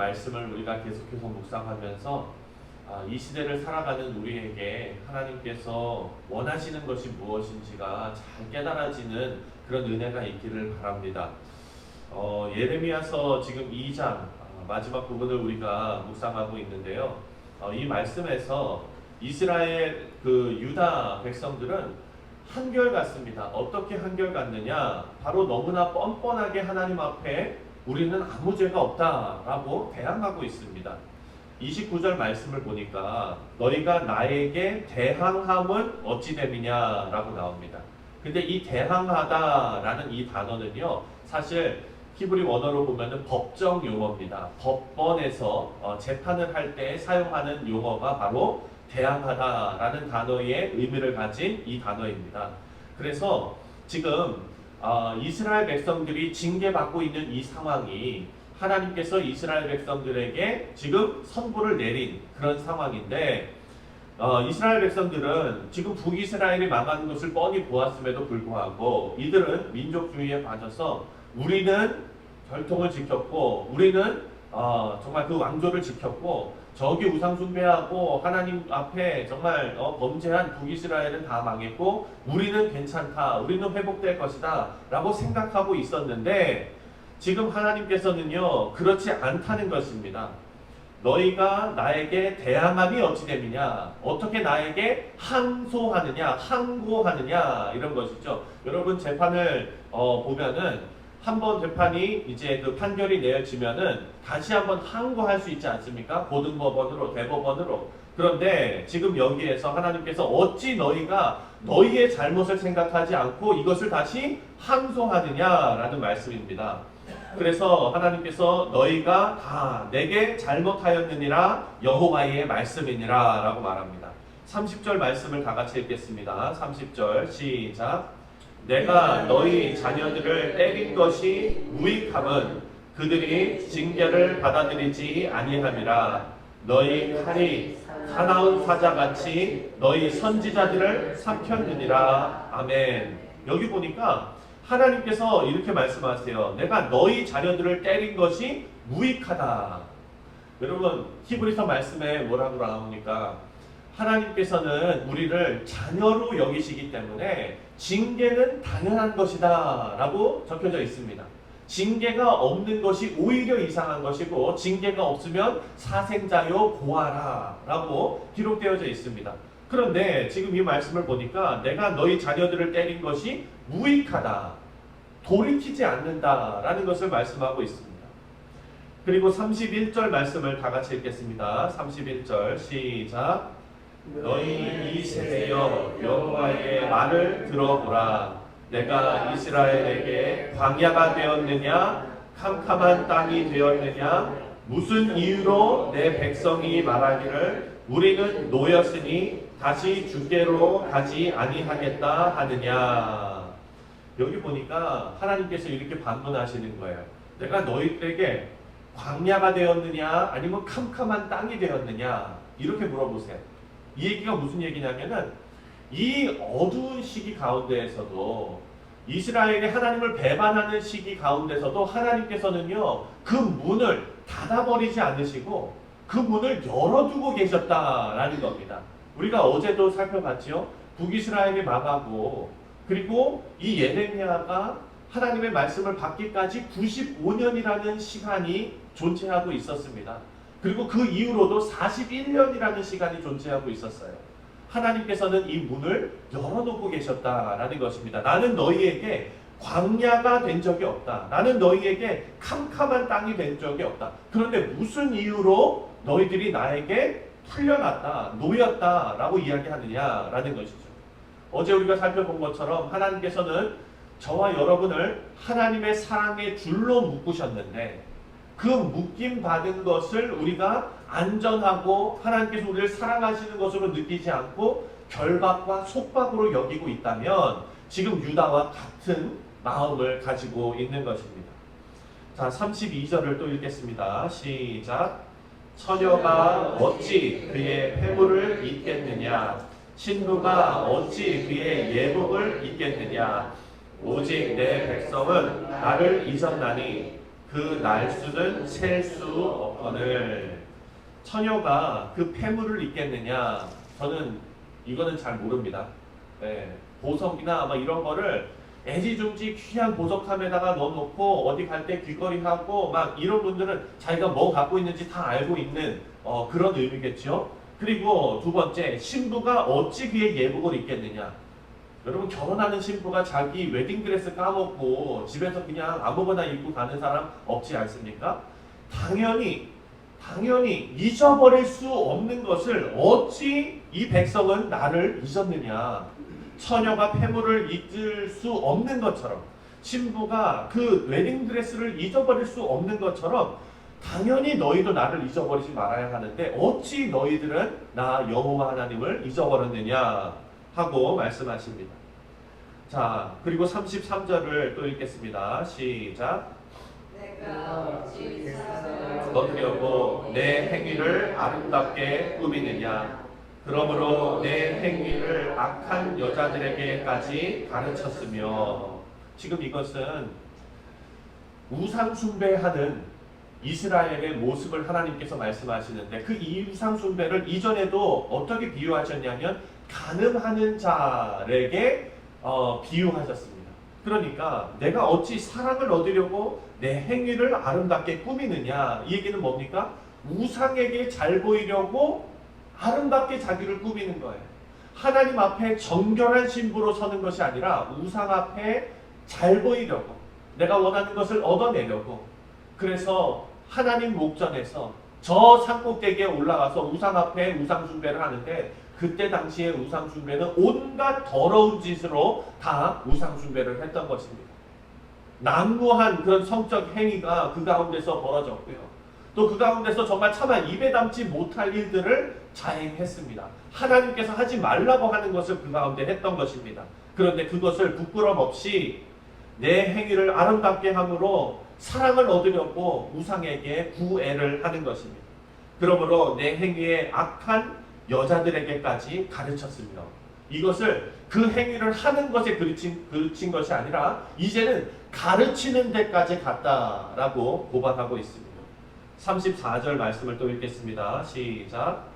말씀을 우리가 계속해서 묵상하면서 이 시대를 살아가는 우리에게 하나님께서 원하시는 것이 무엇인지가 잘 깨달아지는 그런 은혜가 있기를 바랍니다. 예레미야서 지금 2장 마지막 부분을 우리가 묵상하고 있는데요. 이 말씀에서 이스라엘 유다 백성들은 한결같습니다. 어떻게 한결같느냐? 바로 너무나 뻔뻔하게 하나님 앞에 우리는 아무 죄가 없다라고 대항하고 있습니다. 29절 말씀을 보니까 너희가 나에게 대항함은 어찌 됨이냐라고 나옵니다. 근데 이 대항하다라는 이 단어는요, 사실 히브리 원어로 보면은 법정 용어입니다. 법원에서 재판을 할 때 사용하는 용어가 바로 대항하다라는 단어의 의미를 가진 이 단어입니다. 그래서 지금 이스라엘 백성들이 징계받고 있는 이 상황이 하나님께서 이스라엘 백성들에게 지금 선고를 내린 그런 상황인데, 이스라엘 백성들은 지금 북이스라엘이 망하는 것을 뻔히 보았음에도 불구하고 이들은 민족주의에 빠져서 우리는 혈통을 지켰고 우리는 정말 그 왕조를 지켰고 저기 우상 숭배하고 하나님 앞에 정말 범죄한 북이스라엘은 다 망했고 우리는 괜찮다, 우리는 회복될 것이다 라고 생각하고 있었는데, 지금 하나님께서는요 그렇지 않다는 것입니다. 너희가 나에게 대항함이 어찌 됨이냐, 어떻게 나에게 항소하느냐, 항고하느냐, 이런 것이죠. 여러분 재판을 보면은 한번 재판이 이제 그 판결이 내려지면은 다시 한번 항고할 수 있지 않습니까? 고등법원으로, 대법원으로. 그런데 지금 여기에서 하나님께서 어찌 너희가 너희의 잘못을 생각하지 않고 이것을 다시 항소하느냐라는 말씀입니다. 그래서 하나님께서 너희가 다 내게 잘못하였느니라 여호와의 말씀이니라 라고 말합니다. 30절 말씀을 다 같이 읽겠습니다. 30절 시작. 내가 너희 자녀들을 때린 것이 무익함은 그들이 징계를 받아들이지 아니함이라. 너희 칼이 사나운 사자같이 너희 선지자들을 삭혔느니라. 아멘. 여기 보니까 하나님께서 이렇게 말씀하세요. 내가 너희 자녀들을 때린 것이 무익하다. 여러분 히브리서 말씀에 뭐라고 나옵니까? 하나님께서는 우리를 자녀로 여기시기 때문에 징계는 당연한 것이다 라고 적혀져 있습니다. 징계가 없는 것이 오히려 이상한 것이고 징계가 없으면 사생자요 고하라 라고 기록되어져 있습니다. 그런데 지금 이 말씀을 보니까 내가 너희 자녀들을 때린 것이 무익하다, 돌이키지 않는다라는 것을 말씀하고 있습니다. 그리고 31절 말씀을 다 같이 읽겠습니다. 31절 시작. 너희 이 세대여 여호와의 말을 들어보라. 내가 이스라엘에게 광야가 되었느냐 캄캄한 땅이 되었느냐, 무슨 이유로 내 백성이 말하기를 우리는 노였으니 다시 주께로 가지 아니하겠다 하느냐. 여기 보니까 하나님께서 이렇게 반문하시는 거예요. 내가 너희들에게 광야가 되었느냐 아니면 캄캄한 땅이 되었느냐 이렇게 물어보세요. 이 얘기가 무슨 얘기냐면은 이 어두운 시기 가운데에서도, 이스라엘이 하나님을 배반하는 시기 가운데서도 하나님께서는요 그 문을 닫아버리지 않으시고 그 문을 열어두고 계셨다라는 겁니다. 우리가 어제도 살펴봤죠. 북이스라엘이 망하고 그리고 이 예레미야가 하나님의 말씀을 받기까지 95년이라는 시간이 존재하고 있었습니다. 그리고 그 이후로도 41년이라는 시간이 존재하고 있었어요. 하나님께서는 이 문을 열어놓고 계셨다라는 것입니다. 나는 너희에게 광야가 된 적이 없다. 나는 너희에게 캄캄한 땅이 된 적이 없다. 그런데 무슨 이유로 너희들이 나에게 풀려났다, 놓였다라고 이야기하느냐라는 것이죠. 어제 우리가 살펴본 것처럼 하나님께서는 저와 여러분을 하나님의 사랑의 줄로 묶으셨는데, 그 묶임 받은 것을 우리가 안전하고 하나님께서 우리를 사랑하시는 것으로 느끼지 않고 결박과 속박으로 여기고 있다면 지금 유다와 같은 마음을 가지고 있는 것입니다. 자, 32절을 또 읽겠습니다. 시작. 처녀가 어찌 그의 폐물을 잊겠느냐, 신부가 어찌 그의 예복을 잊겠느냐. 오직 내 백성은 나를 잊었나니 그 날수는 셀 수 없거늘. 처녀가 그 폐물을 입겠느냐? 저는 이거는 잘 모릅니다. 네, 보석이나 막 이런 거를 애지중지 귀한 보석함에다가 넣어놓고 어디 갈 때 귀걸이하고 막 이런 분들은 자기가 뭐 갖고 있는지 다 알고 있는 그런 의미겠죠. 그리고 두 번째, 신부가 어찌 그의 예복을 입겠느냐? 여러분, 결혼하는 신부가 자기 웨딩드레스 까먹고 집에서 그냥 아무거나 입고 가는 사람 없지 않습니까? 당연히 잊어버릴 수 없는 것을 어찌 이 백성은 나를 잊었느냐. 처녀가 폐물을 잊을 수 없는 것처럼, 신부가 그 웨딩드레스를 잊어버릴 수 없는 것처럼 당연히 너희도 나를 잊어버리지 말아야 하는데 어찌 너희들은 나 여호와 하나님을 잊어버렸느냐 하고 말씀하십니다. 자, 그리고 33절을 또 읽겠습니다. 시작. 너희려고 내 행위를 아름답게 꾸미느냐? 그러므로 내 행위를 악한 여자들에게까지 가르쳤으며. 지금 이것은 우상 숭배하는 이스라엘의 모습을 하나님께서 말씀하시는데, 그 우상 숭배를 이전에도 어떻게 비유하셨냐면 간음하는 자에게 비유하셨습니다. 그러니까 내가 어찌 사랑을 얻으려고 내 행위를 아름답게 꾸미느냐, 이 얘기는 뭡니까? 우상에게 잘 보이려고 아름답게 자기를 꾸미는 거예요. 하나님 앞에 정결한 신부로 서는 것이 아니라 우상 앞에 잘 보이려고, 내가 원하는 것을 얻어내려고. 그래서 하나님 목전에서 저 산꼭대기에 올라가서 우상 앞에 우상 숭배를 하는데, 그때 당시에 우상 숭배는 온갖 더러운 짓으로 다 우상 숭배를 했던 것입니다. 난무한 그런 성적 행위가 그 가운데서 벌어졌고요. 또 그 가운데서 정말 차마 입에 담지 못할 일들을 자행했습니다. 하나님께서 하지 말라고 하는 것을 그 가운데 했던 것입니다. 그런데 그것을 부끄럼 없이 내 행위를 아름답게 함으로 사랑을 얻으려고 우상에게 구애를 하는 것입니다. 그러므로 내 행위에 악한 여자들에게까지 가르쳤으며, 이것을 그 행위를 하는 것에 그르친 것이 아니라 이제는 가르치는 데까지 갔다라고 고백하고 있습니다. 34절 말씀을 또 읽겠습니다. 시작.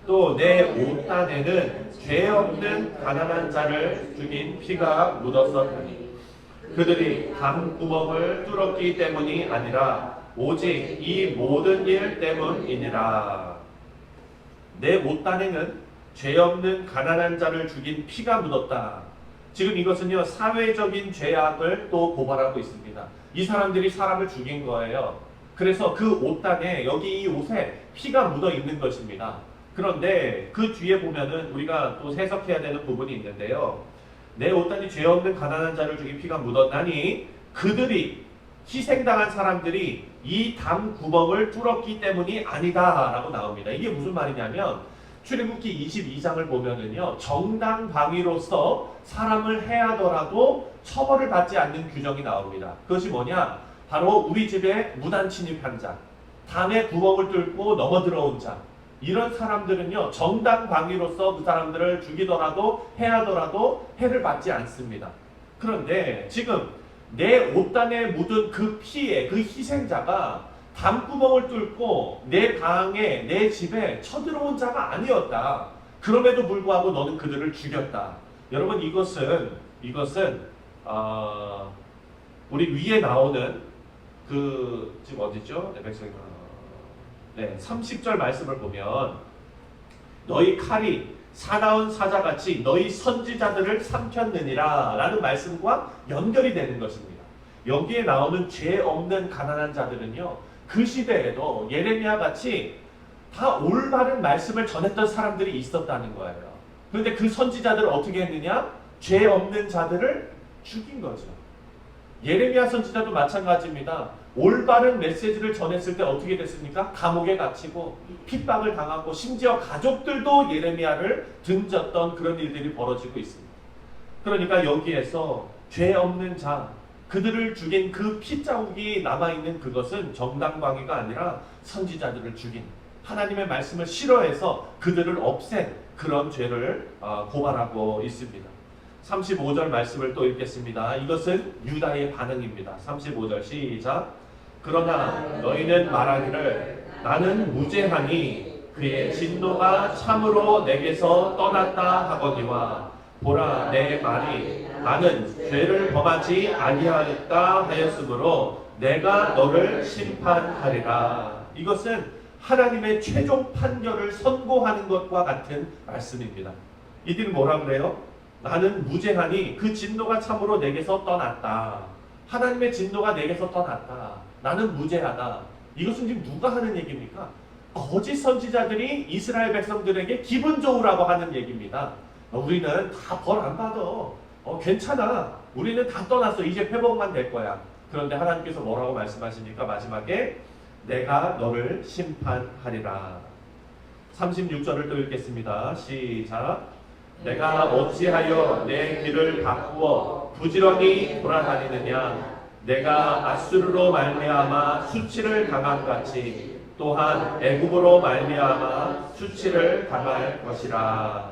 또 내 옷단에는 죄 없는 가난한 자를 죽인 피가 묻었었더니 그들이 담구멍을 뚫었기 때문이 아니라 오직 이 모든 일 때문이니라. 내 옷단에는 죄 없는 가난한 자를 죽인 피가 묻었다. 지금 이것은요, 사회적인 죄악을 또 고발하고 있습니다. 이 사람들이 사람을 죽인 거예요. 그래서 그 옷단에, 여기 이 옷에 피가 묻어 있는 것입니다. 그런데 그 뒤에 보면은 우리가 또 해석해야 되는 부분이 있는데요. 내 옷단이 죄 없는 가난한 자를 죽인 피가 묻었나니 그들이, 희생당한 사람들이 이 담 구멍을 뚫었기 때문이 아니다 라고 나옵니다. 이게 무슨 말이냐면, 출애굽기 22장을 보면은요, 정당방위로서 사람을 해하더라도 처벌을 받지 않는 규정이 나옵니다. 그것이 뭐냐? 바로 우리 집에 무단 침입한 자, 담에 구멍을 뚫고 넘어 들어온 자, 이런 사람들은요, 정당방위로서 그 사람들을 죽이더라도 해하더라도 해를 받지 않습니다. 그런데 지금 내 옷단에 묻은 그 피해, 그 희생자가 담구멍을 뚫고 내 방에, 내 집에 쳐들어온 자가 아니었다. 그럼에도 불구하고 너는 그들을 죽였다. 여러분, 이것은 우리 위에 나오는 그 지금 어디죠? 네, 30절 말씀을 보면 너희 칼이 사나운 사자같이 너희 선지자들을 삼켰느니라 라는 말씀과 연결이 되는 것입니다. 여기에 나오는 죄 없는 가난한 자들은요, 그 시대에도 예레미야 같이 다 올바른 말씀을 전했던 사람들이 있었다는 거예요. 그런데 그 선지자들을 어떻게 했느냐? 죄 없는 자들을 죽인 거죠. 예레미야 선지자도 마찬가지입니다. 올바른 메시지를 전했을 때 어떻게 됐습니까? 감옥에 갇히고 핍박을 당하고 심지어 가족들도 예레미야를 등졌던 그런 일들이 벌어지고 있습니다. 그러니까 여기에서 죄 없는 자, 그들을 죽인 그 피자국이 남아있는 그것은 정당방위가 아니라 선지자들을 죽인, 하나님의 말씀을 싫어해서 그들을 없앤 그런 죄를 고발하고 있습니다. 35절 말씀을 또 읽겠습니다. 이것은 유다의 반응입니다. 35절 시작. 그러나 너희는 말하기를 나는 무죄하니 그의 진노가 참으로 내게서 떠났다 하거니와 보라 내 말이 나는 죄를 범하지 아니하였다 하였으므로 내가 너를 심판하리라. 이것은 하나님의 최종 판결을 선고하는 것과 같은 말씀입니다. 이들은 뭐라 그래요? 나는 무죄하니 그 진노가 참으로 내게서 떠났다. 하나님의 진노가 내게서 떠났다. 나는 무죄하다. 이것은 지금 누가 하는 얘기입니까? 거짓 선지자들이 이스라엘 백성들에게 기분 좋으라고 하는 얘기입니다. 우리는 다 벌 안 받아. 괜찮아. 우리는 다 떠났어. 이제 회복만 될 거야. 그런데 하나님께서 뭐라고 말씀하시니까 마지막에 내가 너를 심판하리라. 36절을 또 읽겠습니다. 시작. 내가 어찌하여 내 길을 바꾸어 부지런히 돌아다니느냐. 내가 아수르로 말미암아 수치를 당한 같이 또한 애굽으로 말미암아 수치를 당할 것이라.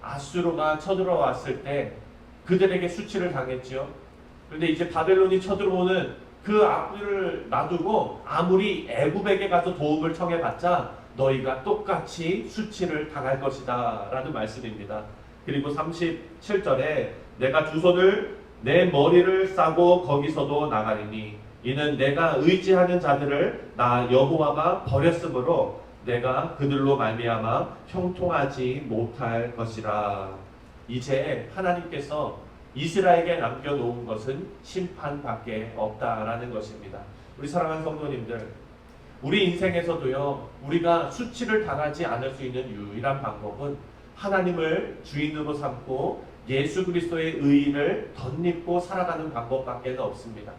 아수르가 쳐들어왔을 때 그들에게 수치를 당했지요. 그런데 이제 바벨론이 쳐들어오는 그 앞을 놔두고 아무리 애굽에게 가서 도움을 청해봤자 너희가 똑같이 수치를 당할 것이다 라는 말씀입니다. 그리고 37절에 내가 두 손을 내 머리를 싸고 거기서도 나가리니 이는 내가 의지하는 자들을 나 여호와가 버렸으므로 내가 그들로 말미암아 형통하지 못할 것이라. 이제 하나님께서 이스라엘에게 남겨놓은 것은 심판밖에 없다라는 것입니다. 우리 사랑하는 성도님들, 우리 인생에서도요, 우리가 수치를 당하지 않을 수 있는 유일한 방법은 하나님을 주인으로 삼고 예수 그리스도의 의의를 덧입고 살아가는 방법밖에 없습니다.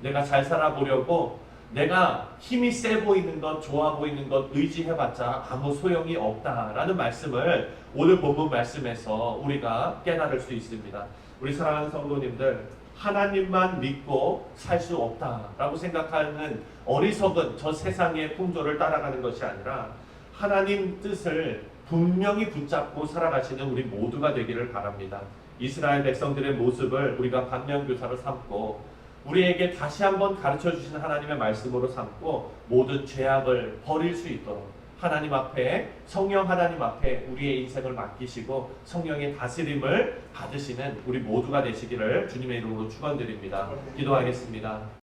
내가 잘 살아보려고 내가 힘이 세 보이는 것, 좋아 보이는 것 의지해봤자 아무 소용이 없다라는 말씀을 오늘 본문 말씀에서 우리가 깨달을 수 있습니다. 우리 사랑하는 성도님들, 하나님만 믿고 살 수 없다라고 생각하는 어리석은 저 세상의 풍조를 따라가는 것이 아니라 하나님 뜻을 분명히 붙잡고 살아가시는 우리 모두가 되기를 바랍니다. 이스라엘 백성들의 모습을 우리가 반면교사로 삼고 우리에게 다시 한번 가르쳐 주시는 하나님의 말씀으로 삼고 모든 죄악을 버릴 수 있도록 하나님 앞에, 성령 하나님 앞에 우리의 인생을 맡기시고 성령의 다스림을 받으시는 우리 모두가 되시기를 주님의 이름으로 축원드립니다. 기도하겠습니다.